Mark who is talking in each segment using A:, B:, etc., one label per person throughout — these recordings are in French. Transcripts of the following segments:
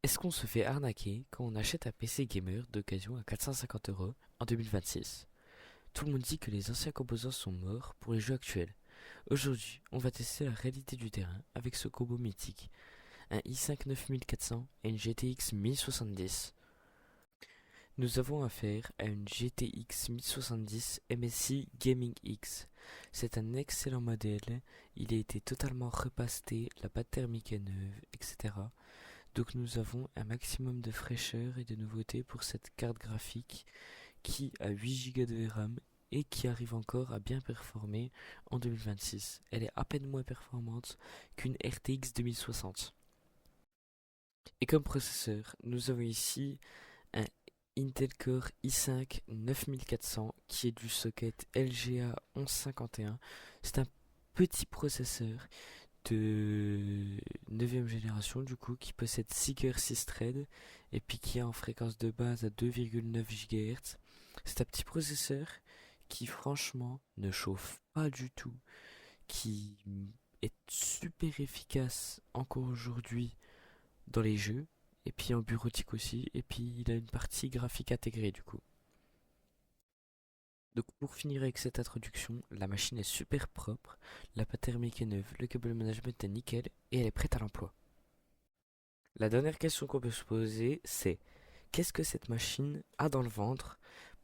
A: Est-ce qu'on se fait arnaquer quand on achète un PC gamer d'occasion à 450 € en 2026? Tout le monde dit que les anciens composants sont morts pour les jeux actuels. Aujourd'hui, on va tester la réalité du terrain avec ce combo mythique, un i5 9400 et une GTX 1070. Nous avons affaire à une GTX 1070 MSI Gaming X. C'est un excellent modèle, il a été totalement repasté, la pâte thermique est neuve, etc. Donc nous avons un maximum de fraîcheur et de nouveauté pour cette carte graphique qui a 8 Go de VRAM et qui arrive encore à bien performer en 2026. Elle est à peine moins performante qu'une RTX 2060. Et comme processeur, nous avons ici un Intel Core i5 9400 qui est du socket LGA 1151. C'est un petit processeur de 9e génération du coup qui possède 6 cœurs 6 threads et puis qui est en fréquence de base à 2,9 GHz. C'est un petit processeur qui franchement ne chauffe pas du tout, qui est super efficace encore aujourd'hui dans les jeux et puis en bureautique aussi, et puis il a une partie graphique intégrée du coup. Donc pour finir avec cette introduction, la machine est super propre, la pâte thermique est neuve, le câble management est nickel et elle est prête à l'emploi. La dernière question qu'on peut se poser, c'est qu'est-ce que cette machine a dans le ventre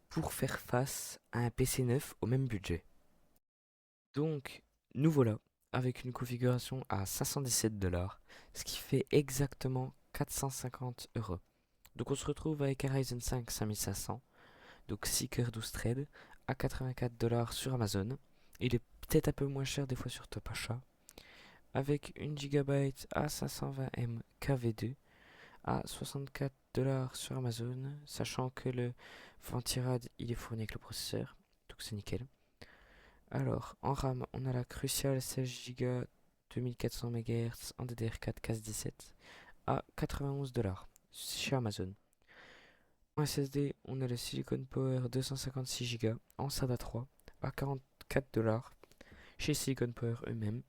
A: pour faire face à un PC neuf au même budget? Donc nous voilà avec une configuration à 517 $, ce qui fait exactement 450 €. Donc on se retrouve avec un Ryzen 5 5500, donc 6 cœurs 12 threads, à 84 $ sur Amazon. Il est peut-être un peu moins cher des fois sur Top Achat, avec une Gigabyte à 520M KV2 à 64 $ sur Amazon, sachant que le Ventirad il est fourni avec le processeur, donc c'est nickel. Alors en RAM, on a la Crucial 16 Go 2400 MHz en DDR4 CAS17 à 91 $ chez Amazon. En SSD, on a le Silicon Power 256 Go en SATA 3 à 44 $ chez Silicon Power eux-mêmes.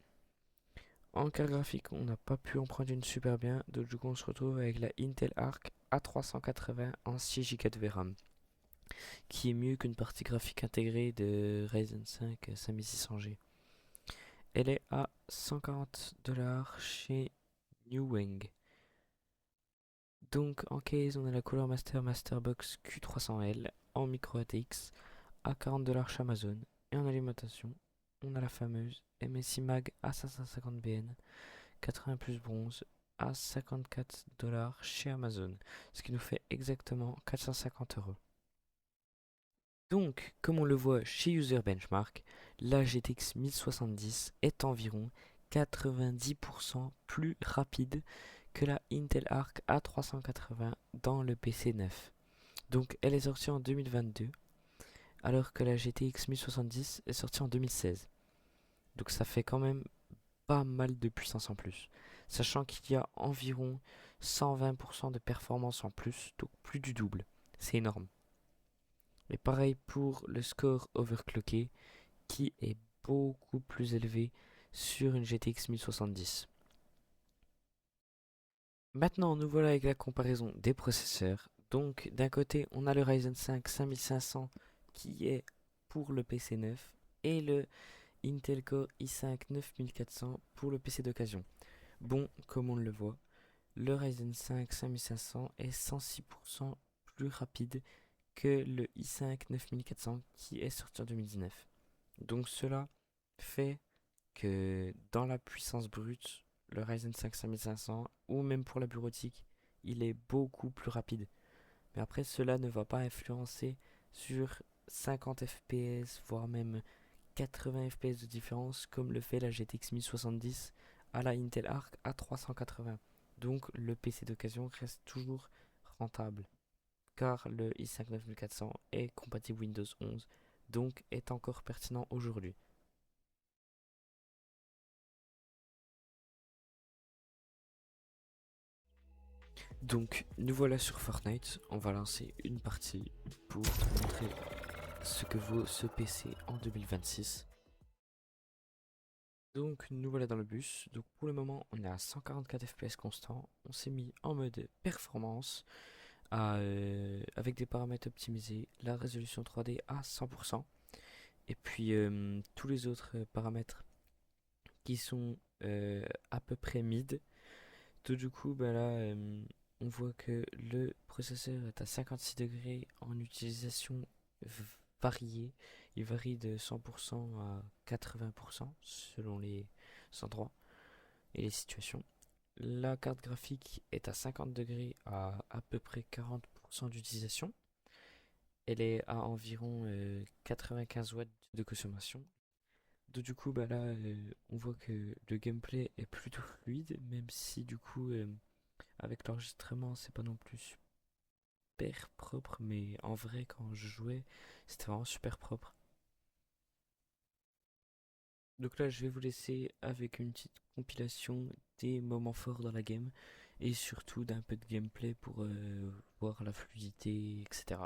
A: En carte graphique, on n'a pas pu en prendre une super bien, donc du coup on se retrouve avec la Intel Arc A380 en 6 Go de VRAM, qui est mieux qu'une partie graphique intégrée de Ryzen 5 5600G. Elle est à 140 $ chez Newwing. Donc en case, on a la Cooler Master Masterbox Q300L en micro ATX à 40 $ chez Amazon. Et en alimentation, on a la fameuse MSI Mag A550BN 80 plus bronze à 54 $ chez Amazon, ce qui nous fait exactement 450 €. Donc, comme on le voit chez User Benchmark, la GTX 1070 est environ 90% plus rapide que la Intel Arc A380 dans le PC neuf. Donc, elle est sortie en 2022, alors que la GTX 1070 est sortie en 2016. Donc, ça fait quand même pas mal de puissance en plus, sachant qu'il y a environ 120% de performance en plus, donc plus du double. C'est énorme. Et pareil pour le score overclocké, qui est beaucoup plus élevé sur une GTX 1070. Maintenant, nous voilà avec la comparaison des processeurs. Donc, d'un côté, on a le Ryzen 5 5500 qui est pour le PC neuf et le Intel Core i5 9400 pour le PC d'occasion. Bon, comme on le voit, le Ryzen 5 5500 est 106% plus rapide que le i5 9400 qui est sorti en 2019. Donc cela fait que dans la puissance brute, le Ryzen 5 5500 ou même pour la bureautique, il est beaucoup plus rapide. Mais après, cela ne va pas influencer sur 50 FPS, voire même 80 FPS de différence, comme le fait la GTX 1070 à la Intel Arc A380. Donc le PC d'occasion reste toujours rentable, car le i5 9400 est compatible Windows 11, donc est encore pertinent aujourd'hui. Donc nous voilà sur Fortnite, on va lancer une partie pour montrer ce que vaut ce PC en 2026. Donc nous voilà dans le bus. Donc pour le moment on est à 144 FPS constant. On s'est mis en mode performance avec des paramètres optimisés, la résolution 3D à 100%. Et puis tous les autres paramètres qui sont à peu près mid. Tout du coup bah là on voit que le processeur est à 56 degrés en utilisation variée. Il varie de 100% à 80% selon les endroits et les situations. La carte graphique est à 50 degrés à peu près 40% d'utilisation. Elle est à environ 95 watts de consommation. Donc, du coup, bah là, on voit que le gameplay est plutôt fluide, même si du coup, avec l'enregistrement, c'est pas non plus super propre, mais en vrai, quand je jouais, c'était vraiment super propre. Donc là, je vais vous laisser avec une petite compilation des moments forts dans la game et surtout d'un peu de gameplay pour voir la fluidité, etc.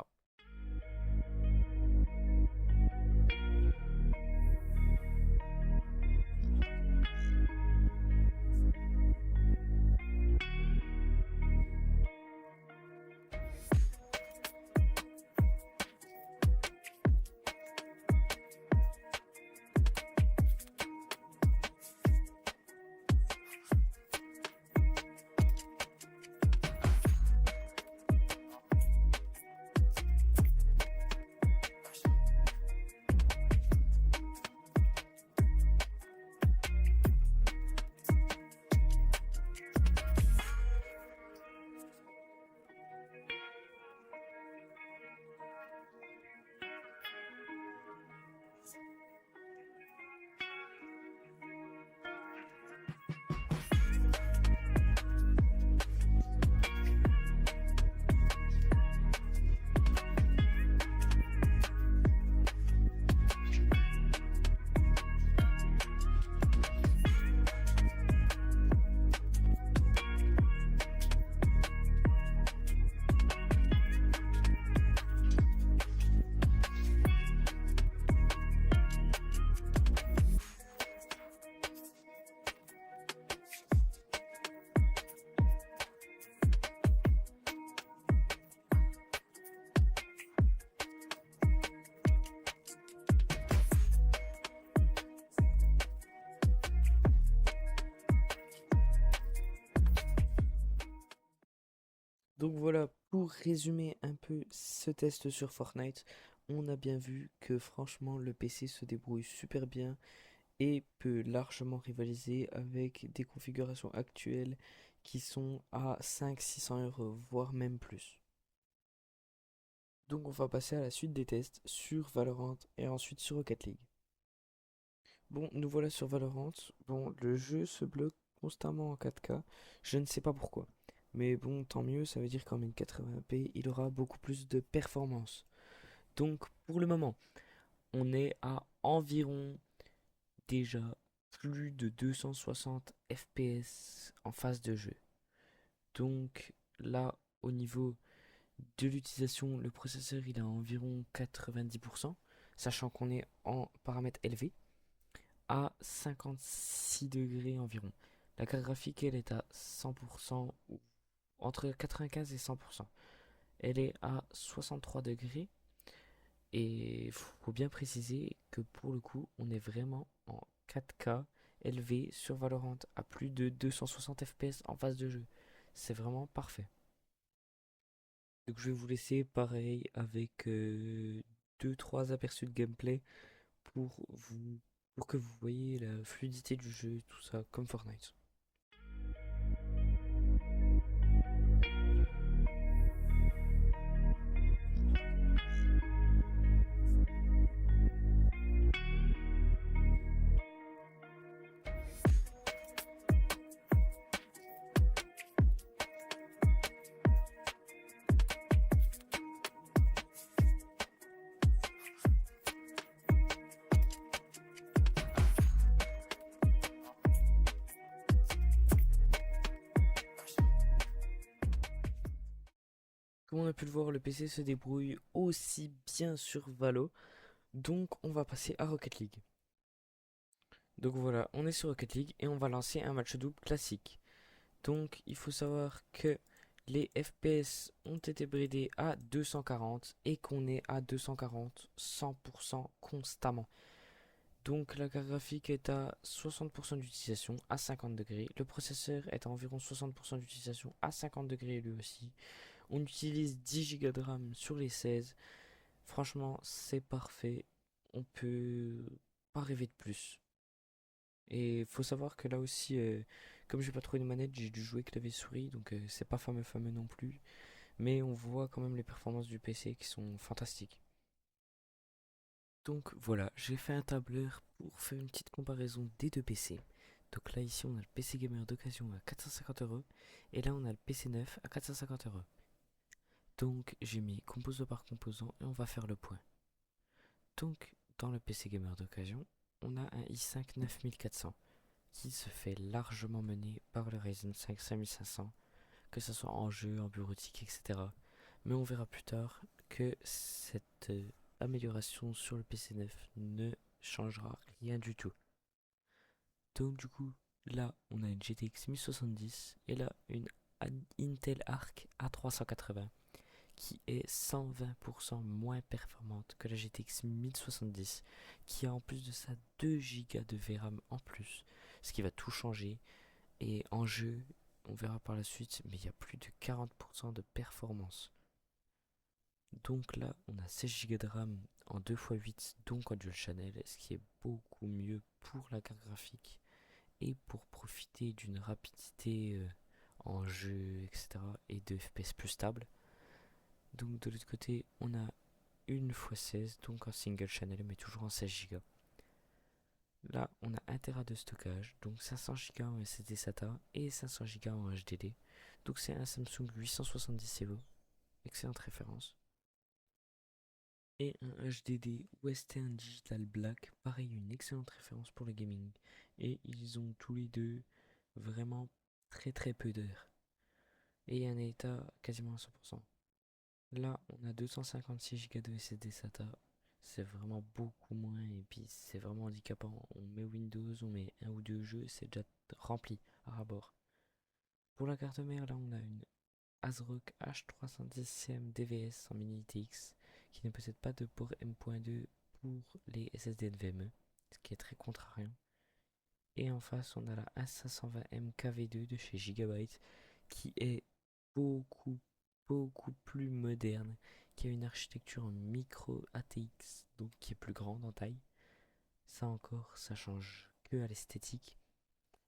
A: Donc voilà, pour résumer un peu ce test sur Fortnite, on a bien vu que franchement le PC se débrouille super bien et peut largement rivaliser avec des configurations actuelles qui sont à 500-600 euros, voire même plus. Donc on va passer à la suite des tests sur Valorant et ensuite sur Rocket League. Bon, nous voilà sur Valorant. Bon, le jeu se bloque constamment en 4K. Je ne sais pas pourquoi. Mais bon, tant mieux, ça veut dire qu'en 1080p, il aura beaucoup plus de performance. Donc, pour le moment, on est à environ déjà plus de 260 FPS en phase de jeu. Donc, là, au niveau de l'utilisation, le processeur, il est à environ 90%, sachant qu'on est en paramètres élevés, à 56 degrés environ. La carte graphique, elle est à 100%, ou entre 95 et 100%. Elle est à 63 degrés. Et faut bien préciser que pour le coup, on est vraiment en 4K élevé sur Valorant à plus de 260 FPS en phase de jeu. C'est vraiment parfait. Donc je vais vous laisser pareil avec 2-3 aperçus de gameplay pour vous pour que vous voyez la fluidité du jeu, tout ça, comme Fortnite. Comme on a pu le voir, le PC se débrouille aussi bien sur Valo. Donc on va passer à Rocket League. Donc voilà, on est sur Rocket League et on va lancer un match double classique. Donc il faut savoir que les FPS ont été bridés à 240 et qu'on est à 240 100% constamment. Donc la carte graphique est à 60% d'utilisation à 50 degrés. Le processeur est à environ 60% d'utilisation à 50 degrés lui aussi. On utilise 10 Go de RAM sur les 16. Franchement, c'est parfait. On peut pas rêver de plus. Et faut savoir que là aussi, comme j'ai pas trouvé de manette, j'ai dû jouer clavier souris, donc c'est pas fameux non plus. Mais on voit quand même les performances du PC qui sont fantastiques. Donc voilà, j'ai fait un tableur pour faire une petite comparaison des deux PC. Donc là ici on a le PC gamer d'occasion à 450 € et là on a le PC neuf à 450 €. Donc j'ai mis composant par composant et on va faire le point. Donc dans le PC gamer d'occasion, on a un i5 9400 qui se fait largement mener par le Ryzen 5 5500, que ce soit en jeu, en bureautique, etc. Mais on verra plus tard que cette amélioration sur le PC 9 ne changera rien du tout. Donc du coup, là, on a une GTX 1070 et là, une Intel Arc A380 qui est 120% moins performante que la GTX 1070, qui a en plus de ça 2 Go de VRAM en plus, ce qui va tout changer. Et en jeu, on verra par la suite, mais il y a plus de 40% de performance. Donc là, on a 16 Go de RAM en 2x8, donc en dual channel, ce qui est beaucoup mieux pour la carte graphique et pour profiter d'une rapidité en jeu, etc. et de FPS plus stable. Donc de l'autre côté, on a une x 16, donc en single channel, mais toujours en 16 Go. Là, on a 1 Tera de stockage, donc 500 Go en SSD SATA et 500 Go en HDD. Donc c'est un Samsung 870 EVO, excellente référence. Et un HDD Western Digital Black, pareil, une excellente référence pour le gaming. Et ils ont tous les deux vraiment très peu d'heures. Et un état quasiment à 100%. Là, on a 256 Go de SSD SATA. C'est vraiment beaucoup moins et puis c'est vraiment handicapant. On met Windows, on met un ou deux jeux, c'est déjà rempli à rabord. Pour la carte mère, là, on a une ASRock H310 DVS en mini ITX qui ne possède pas de port M.2 pour les SSD NVMe, ce qui est très contrariant. Et en face, on a la A520M KV2 de chez Gigabyte qui est beaucoup, beaucoup plus moderne, qui a une architecture en micro ATX, donc qui est plus grande en taille. Ça encore, ça change que à l'esthétique,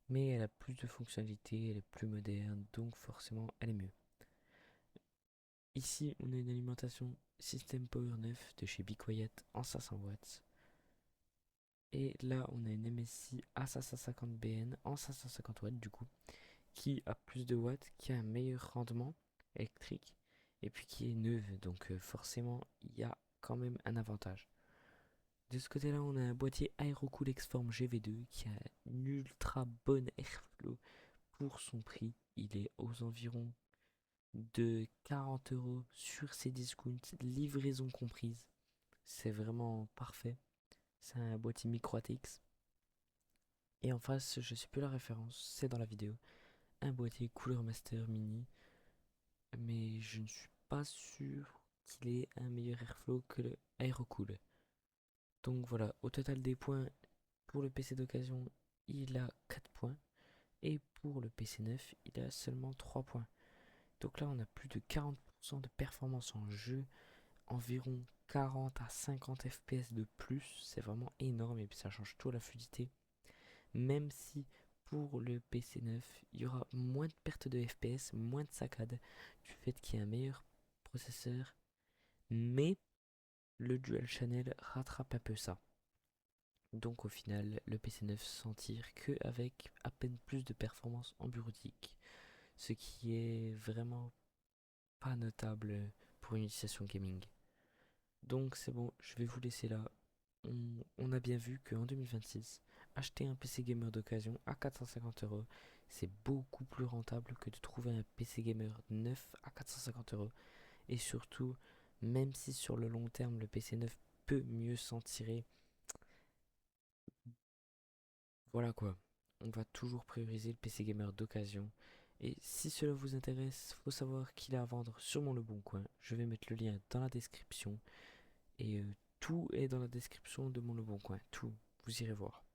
A: mais elle a plus de fonctionnalités, elle est plus moderne, donc forcément elle est mieux. Ici, on a une alimentation System Power 9 de chez Be Quiet en 500 watts. Et là, on a une MSI A550BN en 550 watts du coup, qui a plus de watts, qui a un meilleur rendement électrique, et puis qui est neuve, donc forcément, il y a quand même un avantage. De ce côté-là, on a un boîtier Aerocool X-Form GV2 qui a une ultra bonne airflow pour son prix. Il est aux environs de 40 € sur ses discounts, livraison comprise. C'est vraiment parfait. C'est un boîtier micro ATX. Et en face, je sais plus la référence, c'est dans la vidéo. Un boîtier Cooler Master Mini. Mais je ne suis pas sûr qu'il ait un meilleur airflow que le Aerocool. Donc voilà, au total des points pour le PC d'occasion, il a 4 points. Et pour le PC neuf, il a seulement 3 points. Donc là, on a plus de 40% de performance en jeu, environ 40 à 50 FPS de plus. C'est vraiment énorme et puis ça change tout à la fluidité. Même si pour le PC neuf, il y aura moins de pertes de FPS, moins de saccades du fait qu'il y a un meilleur processeur. Mais le Dual Channel rattrape un peu ça. Donc au final, le PC neuf s'en tire qu'avec à peine plus de performance en bureautique. Ce qui est vraiment pas notable pour une utilisation gaming. Donc c'est bon, je vais vous laisser là. On a bien vu qu'en 2026, acheter un PC gamer d'occasion à 450 €, c'est beaucoup plus rentable que de trouver un PC gamer neuf à 450 €. Et surtout, même si sur le long terme le PC neuf peut mieux s'en tirer, Voilà quoi, on va toujours prioriser le PC gamer d'occasion. Et si cela vous intéresse, faut savoir qu'il est à vendre sur mon Le Bon Coin. Je vais mettre le lien dans la description. Et tout est dans la description de mon Le Bon Coin. Tout, vous irez voir.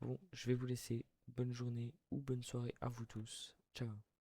A: Bon, je vais vous laisser. Bonne journée ou bonne soirée à vous tous. Ciao.